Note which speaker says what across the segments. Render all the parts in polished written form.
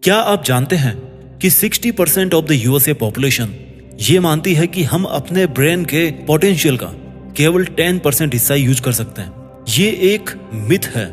Speaker 1: क्या आप जानते हैं कि 60% ऑफ द यूएसए पॉपुलेशन ये मानती है कि हम अपने ब्रेन के पोटेंशियल का केवल 10% हिस्सा यूज कर सकते हैं। ये एक मिथ है।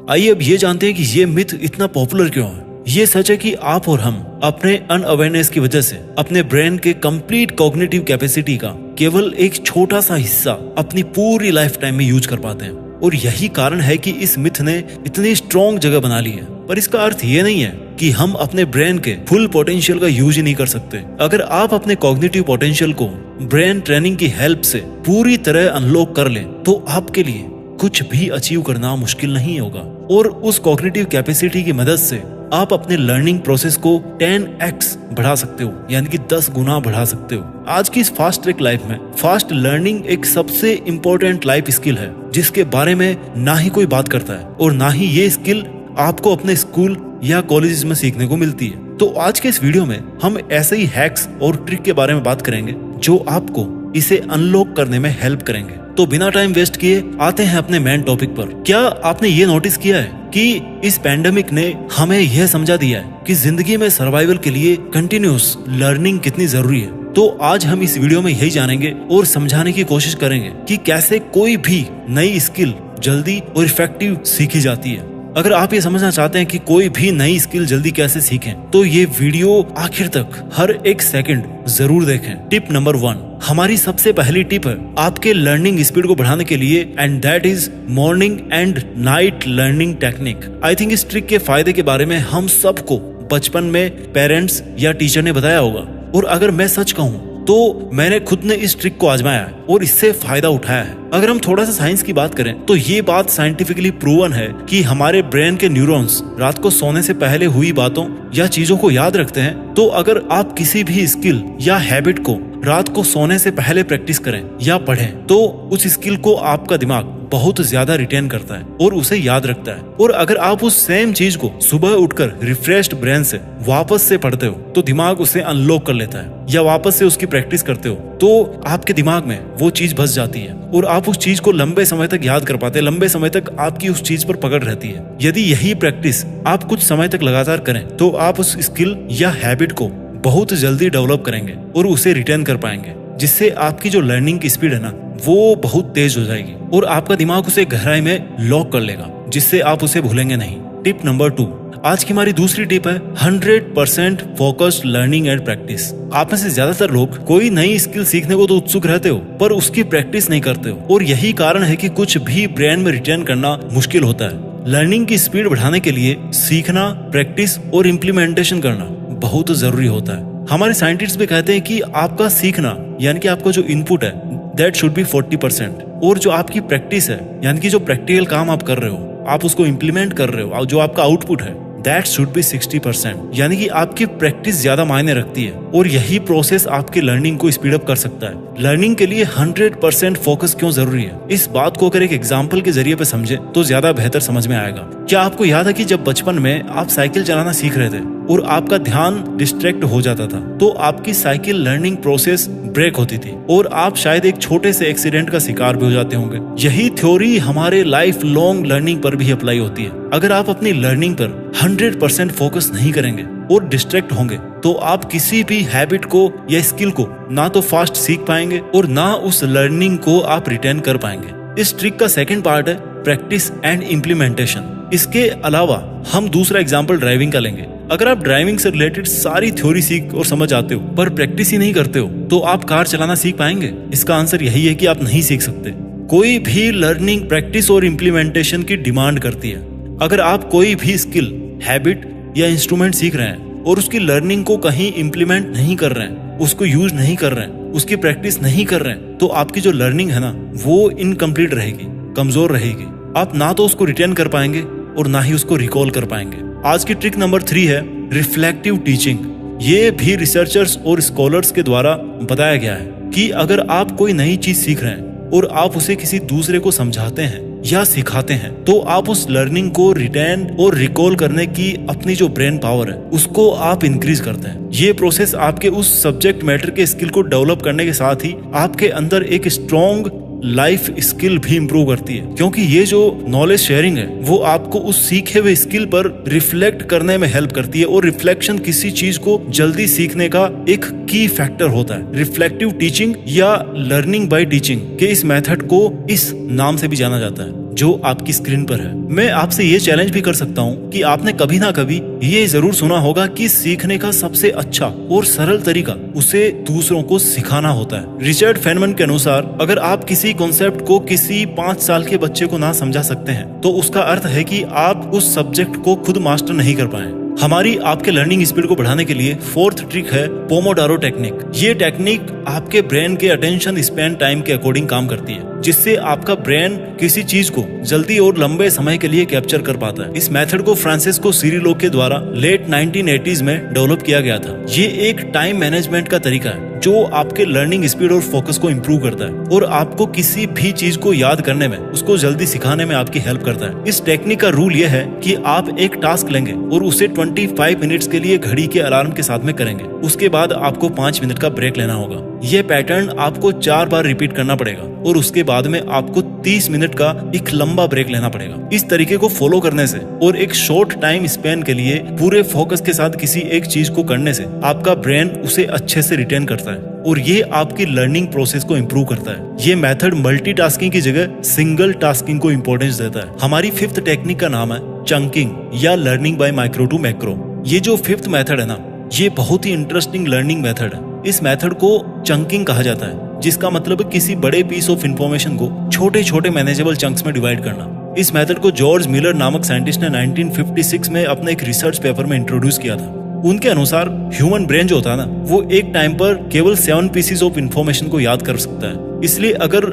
Speaker 1: आइए अब ये जानते हैं कि ये मिथ इतना पॉपुलर क्यों है। ये सच है कि आप और हम अपने अनअवेयरनेस की वजह से अपने ब्रेन के कंप्लीट कॉग्निटिव कैपेसिटी का केवल एक छोटा सा हिस्सा अपनी पूरी लाइफ टाइम में यूज कर पाते हैं, और यही कारण है कि इस मिथ ने इतनी स्ट्रॉन्ग जगह बना ली है। पर इसका अर्थ ये नहीं है कि हम अपने ब्रेन के फुल पोटेंशियल का यूज ही नहीं कर सकते। अगर आप अपने कॉग्निटिव पोटेंशियल को ब्रेन ट्रेनिंग की हेल्प से पूरी तरह अनलॉक कर लें तो आपके लिए कुछ भी अचीव करना मुश्किल नहीं होगा, और उस कॉग्निटिव कैपेसिटी की मदद से आप अपने लर्निंग प्रोसेस को 10x बढ़ा सकते हो, यानी कि 10 गुना बढ़ा सकते हो। आज की इस फास्ट ट्रैक लाइफ में फास्ट लर्निंग एक सबसे इम्पोर्टेंट लाइफ स्किल है जिसके बारे में ना ही कोई बात करता है और ना ही ये स्किल आपको अपने स्कूल या कॉलेज में सीखने को मिलती है। तो आज के इस वीडियो में हम ऐसे ही हैक्स और ट्रिक के बारे में बात करेंगे जो आपको इसे अनलॉक करने में हेल्प करेंगे। तो बिना टाइम वेस्ट किए आते हैं अपने मेन टॉपिक पर। क्या आपने ये नोटिस किया है कि इस पैंडेमिक ने हमें यह समझा दिया है कि जिंदगी में सर्वाइवल के लिए कंटिन्यूस लर्निंग कितनी जरूरी है। तो आज हम इस वीडियो में यही जानेंगे और समझाने की कोशिश करेंगे कि कैसे कोई भी नई स्किल जल्दी और इफेक्टिव सीखी जाती है। अगर आप ये समझना चाहते हैं कि कोई भी नई स्किल जल्दी कैसे सीखें तो ये वीडियो आखिर तक हर एक सेकंड जरूर देखें। टिप नंबर 1, हमारी सबसे पहली टिप है आपके लर्निंग स्पीड को बढ़ाने के लिए, and that is morning and night learning technique. I think इस ट्रिक के फायदे के बारे में हम सबको बचपन में पेरेंट्स या टीचर ने बताया होगा, और अगर मैं सच कहूँ तो मैंने खुद ने इस ट्रिक को आजमाया है और इससे फायदा उठाया है। अगर हम थोड़ा सा साइंस की बात करें तो ये बात साइंटिफिकली प्रूवन है कि हमारे ब्रेन के न्यूरॉन्स रात को सोने से पहले हुई बातों या चीजों को याद रखते हैं। तो अगर आप किसी भी स्किल या हैबिट को रात को सोने से पहले प्रैक्टिस करें या पढ़ें तो उस स्किल को आपका दिमाग बहुत ज्यादा रिटेन करता है और उसे याद रखता है। और अगर आप उस सेम चीज को सुबह उठकर रिफ्रेश्ड ब्रेन से वापस से पढ़ते हो तो दिमाग उसे अनलॉक कर लेता है, या वापस से उसकी प्रैक्टिस करते हो तो आपके दिमाग में वो चीज बस जाती है और आप उस चीज को लंबे समय तक याद कर पाते हैं, लंबे समय तक आपकी उस चीज पर पकड़ रहती है। यदि यही प्रैक्टिस आप कुछ समय तक लगातार करें तो आप उस स्किल या हैबिट को बहुत जल्दी डेवलप करेंगे और उसे रिटेन कर पाएंगे, जिससे आपकी जो लर्निंग की स्पीड है ना वो बहुत तेज हो जाएगी और आपका दिमाग उसे गहराई में लॉक कर लेगा, जिससे आप उसे भूलेंगे नहीं। टिप नंबर 2, आज की हमारी दूसरी टिप है 100% फोकस्ड लर्निंग एंड प्रैक्टिस। आप में से ज्यादातर लोग कोई नई स्किल सीखने को तो उत्सुक रहते हो पर उसकी प्रैक्टिस नहीं करते हो, और यही कारण है कि कुछ भी ब्रेन में रिटेन करना मुश्किल होता है। लर्निंग की स्पीड बढ़ाने के लिए सीखना, प्रैक्टिस और इम्प्लीमेंटेशन करना बहुत जरूरी होता है। हमारे साइंटिस्ट भी कहते हैं कि आपका सीखना यानी कि आपका जो इनपुट है दैट शुड बी 40%, और जो आपकी प्रैक्टिस है यानी कि जो प्रैक्टिकल काम आप कर रहे हो, आप उसको इम्प्लीमेंट कर रहे हो, जो आपका आउटपुट है दैट शुड बी 60%, यानी कि आपकी प्रैक्टिस ज्यादा मायने रखती है और यही प्रोसेस आपकी लर्निंग को स्पीड अप कर सकता है। लर्निंग के लिए 100% फोकस क्यों जरूरी है, इस बात को अगर एक एग्जांपल के जरिए पे समझे तो ज्यादा बेहतर समझ में आएगा। क्या आपको याद है कि जब बचपन में आप साइकिल चलाना सीख रहे थे और आपका ध्यान डिस्ट्रैक्ट हो जाता था तो आपकी साइकिल लर्निंग प्रोसेस ब्रेक होती थी और आप शायद एक छोटे से एक्सीडेंट का शिकार भी हो जाते होंगे। यही थ्योरी हमारे लाइफ लॉन्ग लर्निंग पर भी अप्लाई होती है। अगर आप अपनी लर्निंग पर 100% फोकस नहीं करेंगे और डिस्ट्रैक्ट होंगे तो आप किसी भी हैबिट को या स्किल को ना तो फास्ट सीख पाएंगे और ना उस लर्निंग को आप रिटेन कर पाएंगे। इस ट्रिक का सेकंड पार्ट है प्रैक्टिस एंड इम्प्लीमेंटेशन। इसके अलावा हम दूसरा एग्जांपल ड्राइविंग का लेंगे। अगर आप ड्राइविंग से रिलेटेड सारी थ्योरी सीख और समझ आते हो पर प्रैक्टिस ही नहीं करते हो तो आप कार चलाना सीख पाएंगे? इसका आंसर यही है कि आप नहीं सीख सकते। कोई भी लर्निंग प्रैक्टिस और इम्प्लीमेंटेशन की डिमांड करती है। अगर आप कोई भी स्किल, हैबिट या इंस्ट्रूमेंट सीख रहे हैं और उसकी लर्निंग को कहीं इम्प्लीमेंट नहीं कर रहे हैं, उसको यूज नहीं कर रहे हैं, उसकी प्रैक्टिस नहीं कर रहे हैं, तो आपकी जो लर्निंग है ना वो इनकम्प्लीट रहेगी, कमजोर रहेगी। आप ना तो उसको रिटेन कर पाएंगे और ना ही उसको रिकॉल कर पाएंगे। आज की ट्रिक नंबर 3 है रिफ्लेक्टिव टीचिंग। ये भी रिसर्चर्स और स्कॉलर्स के द्वारा बताया गया है कि अगर आप कोई नई चीज सीख रहे हैं और आप उसे किसी दूसरे को समझाते हैं या सिखाते हैं तो आप उस लर्निंग को रिटेन और रिकॉल करने की अपनी जो ब्रेन पावर है उसको आप इंक्रीज करते हैं। ये प्रोसेस आपके उस सब्जेक्ट मैटर के स्किल को डेवलप करने के साथ ही आपके अंदर एक स्ट्रॉन्ग लाइफ स्किल भी इंप्रूव करती है, क्योंकि ये जो नॉलेज शेयरिंग है वो आपको उस सीखे हुए स्किल पर रिफ्लेक्ट करने में हेल्प करती है। और रिफ्लेक्शन किसी चीज को जल्दी सीखने का एक की फैक्टर होता है। रिफ्लेक्टिव टीचिंग या लर्निंग बाय टीचिंग के इस मेथड को इस नाम से भी जाना जाता है जो आपकी स्क्रीन पर है। मैं आपसे ये चैलेंज भी कर सकता हूँ कि आपने कभी ना कभी ये जरूर सुना होगा कि सीखने का सबसे अच्छा और सरल तरीका उसे दूसरों को सिखाना होता है। रिचर्ड फेनमैन के अनुसार अगर आप किसी कॉन्सेप्ट को किसी 5 साल के बच्चे को ना समझा सकते हैं तो उसका अर्थ है कि आप उस सब्जेक्ट को खुद मास्टर नहीं कर पाए। हमारी आपके लर्निंग स्पीड को बढ़ाने के लिए 4th ट्रिक है पोमोडारो टेक्निक। ये टेक्निक आपके ब्रेन के अटेंशन स्पैन टाइम के अकॉर्डिंग काम करती है, जिससे आपका ब्रेन किसी चीज को जल्दी और लंबे समय के लिए कैप्चर कर पाता है। इस मेथड को फ्रांसिस्को सिरिलो के द्वारा लेट 1980s में डेवलप किया गया था। ये एक टाइम मैनेजमेंट का तरीका है जो आपके लर्निंग स्पीड और फोकस को इंप्रूव करता है और आपको किसी भी चीज को याद करने में, उसको जल्दी सिखाने में आपकी हेल्प करता है। इस टेक्निक का रूल यह है कि आप एक टास्क लेंगे और उसे 25 मिनट्स के लिए घड़ी के अलार्म के साथ में करेंगे। उसके बाद आपको 5 मिनट का ब्रेक लेना होगा। यह पैटर्न आपको 4 बार रिपीट करना पड़ेगा और उसके बाद में आपको 30 मिनट का एक लंबा ब्रेक लेना पड़ेगा। इस तरीके को फॉलो करने से और एक शॉर्ट टाइम स्पेन के लिए पूरे फोकस के साथ किसी एक चीज को करने से आपका ब्रेन उसे अच्छे से रिटेन करता है और ये आपकी लर्निंग प्रोसेस को इम्प्रूव करता है। ये मेथड मल्टीटास्किंग की जगह सिंगल टास्किंग को इम्पोर्टेंस देता है। हमारी 5th टेक्निक का नाम है चंकिंग या learning by micro to macro. ये जो 5th मेथड है ना, ये बहुत ही इंटरेस्टिंग लर्निंग मेथड है। इस मेथड को चंकिंग कहा जाता है, जिसका मतलब है किसी बड़े पीस ऑफ इंफॉर्मेशन को छोटे छोटे मैनेजेबल चंक्स में डिवाइड करना। इस मेथड को जॉर्ज मिलर नामक साइंटिस्ट ने 1956 में अपने एक रिसर्च पेपर में इंट्रोड्यूस किया था। उनके अनुसार ह्यूमन ब्रेन जो होता है ना, वो एक टाइम पर केवल 7 पीसेस ऑफ इंफॉर्मेशन को याद कर सकता है। इसलिए अगर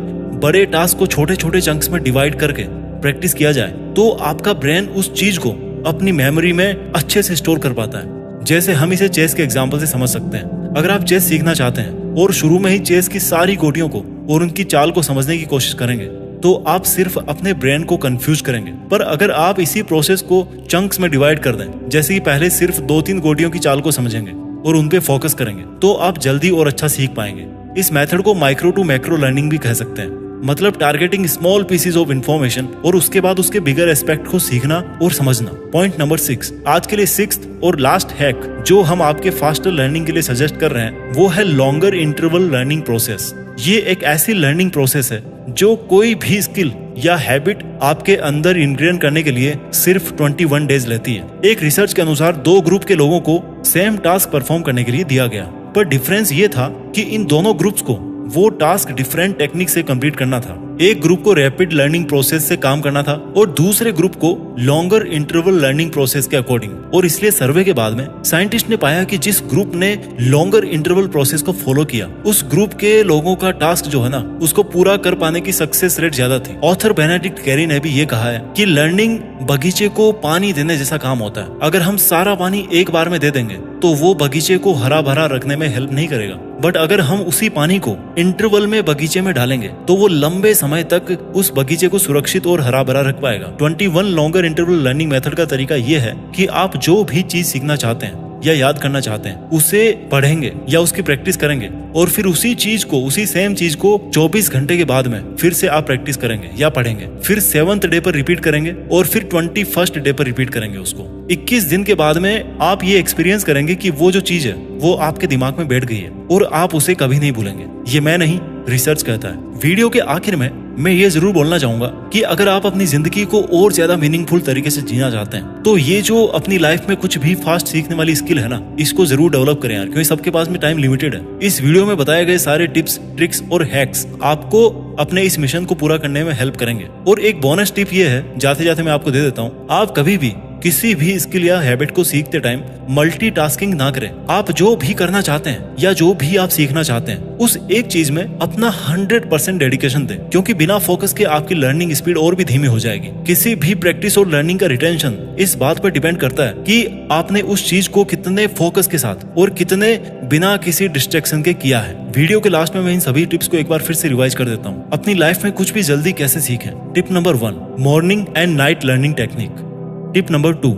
Speaker 1: बड़े टास्क को छोटे छोटे चंक्स में डिवाइड करके प्रैक्टिस किया जाए तो आपका ब्रेन उस चीज को अपनी मेमोरी में अच्छे से स्टोर कर पाता है। जैसे हम इसे चेस के एग्जाम्पल से समझ सकते हैं। अगर आप चेस सीखना चाहते हैं और शुरू में ही चेस की सारी गोटियों को और उनकी चाल को समझने की कोशिश करेंगे तो आप सिर्फ अपने ब्रेन को कंफ्यूज करेंगे। पर अगर आप इसी प्रोसेस को चंक्स में डिवाइड कर दें, जैसे कि पहले सिर्फ 2-3 गोटियों की चाल को समझेंगे और उन पे फोकस करेंगे, तो आप जल्दी और अच्छा सीख पाएंगे। इस मेथड को माइक्रो टू मैक्रो लर्निंग भी कह सकते हैं, मतलब targeting small pieces of information और उसके बाद उसके बिगर एस्पेक्ट को सीखना और समझना। पॉइंट नंबर 6, आज के लिए 6th और लास्ट हैक जो हम आपके फास्टर लर्निंग के लिए सजेस्ट कर रहे हैं वो है लॉन्गर इंटरवल लर्निंग प्रोसेस। ये एक ऐसी लर्निंग प्रोसेस है जो कोई भी स्किल या हैबिट आपके अंदर इंग्रेन करने के लिए सिर्फ 21 डेज लेती है। एक रिसर्च के अनुसार 2 ग्रुप के लोगों को सेम टास्क परफॉर्म करने के लिए दिया गया, पर डिफरेंस ये था कि इन दोनों ग्रुप्स को वो टास्क डिफरेंट टेक्निक से कंप्लीट करना था। एक ग्रुप को रैपिड लर्निंग प्रोसेस से काम करना था और दूसरे ग्रुप को लॉन्गर इंटरवल लर्निंग प्रोसेस के अकॉर्डिंग। और इसलिए सर्वे के बाद में साइंटिस्ट ने पाया कि जिस ग्रुप ने लॉन्गर इंटरवल प्रोसेस को फॉलो किया उस ग्रुप के लोगों का टास्क जो है ना, उसको पूरा कर पाने की सक्सेस रेट ज्यादा थी। ऑथर बेनेडिक्ट कैरी ने भी ये कहा है कि लर्निंग बगीचे को पानी देने जैसा काम होता है। अगर हम सारा पानी एक बार में दे देंगे तो वो बगीचे को हरा भरा रखने में हेल्प नहीं करेगा, बट अगर हम उसी पानी को इंटरवल में बगीचे में डालेंगे तो वो लंबे समय तक उस बगीचे को सुरक्षित और हरा भरा रख पाएगा। 21 लॉन्गर इंटरवल लर्निंग मेथड का तरीका ये है कि आप जो भी चीज सीखना चाहते हैं या याद करना चाहते हैं उसे पढ़ेंगे या उसकी प्रैक्टिस करेंगे और फिर उसी चीज को, उसी सेम चीज को 24 घंटे के बाद में फिर से आप प्रैक्टिस करेंगे या पढ़ेंगे। फिर 7th डे पर रिपीट करेंगे और फिर 21st डे पर रिपीट करेंगे उसको। 21 दिन के बाद में आप ये एक्सपीरियंस करेंगे कि वो जो चीज है वो आपके दिमाग में बैठ गई है और आप उसे कभी नहीं भूलेंगे। ये मैं नहीं, रिसर्च कहता है। वीडियो के आखिर में मैं ये जरूर बोलना चाहूंगा कि अगर आप अपनी जिंदगी को और ज्यादा मीनिंगफुल तरीके से जीना चाहते हैं तो ये जो अपनी लाइफ में कुछ भी फास्ट सीखने वाली स्किल है ना, इसको जरूर डेवलप करें यार, क्योंकि सबके पास में टाइम लिमिटेड है। इस वीडियो में बताए गए सारे टिप्स, ट्रिक्स और हैक्स आपको अपने इस मिशन को पूरा करने में हेल्प करेंगे। और एक बोनस टिप ये है, जाते जाते मैं आपको दे देता हूँ, आप कभी भी किसी भी स्किल या हैबिट को सीखते टाइम मल्टीटास्किंग ना करें। आप जो भी करना चाहते हैं या जो भी आप सीखना चाहते हैं उस एक चीज में अपना 100% डेडिकेशन दें, क्योंकि बिना फोकस के आपकी लर्निंग स्पीड और भी धीमी हो जाएगी। किसी भी प्रैक्टिस और लर्निंग का रिटेंशन इस बात पर डिपेंड करता है कि आपने उस चीज को कितने फोकस के साथ और कितने बिना किसी डिस्ट्रैक्शन के किया है। वीडियो के लास्ट में मैं इन सभी टिप्स को एक बार फिर से रिवाइज कर देता हूँ। अपनी लाइफ में कुछ भी जल्दी कैसे सीखें। Tip number 1, morning and night learning technique. Tip number 2,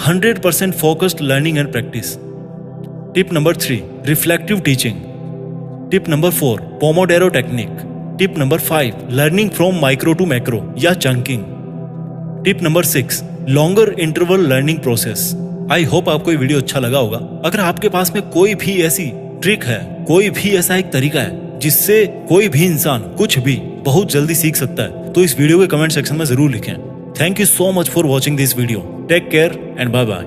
Speaker 1: 100% focused learning and practice. Tip number 3, reflective teaching. Tip number 4, Pomodoro technique. Tip number 5, learning from micro to macro या chunking. Tip number 6, longer interval learning process. I hope आपको ये video अच्छा लगा होगा। अगर आपके पास में कोई भी ऐसी ट्रिक है, कोई भी ऐसा एक तरीका है जिससे कोई भी इंसान कुछ भी बहुत जल्दी सीख सकता है, तो इस वीडियो के कमेंट सेक्शन में जरूर लिखें। Thank you so much for watching this video. Take care and bye bye.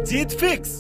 Speaker 1: जीत फिक्स।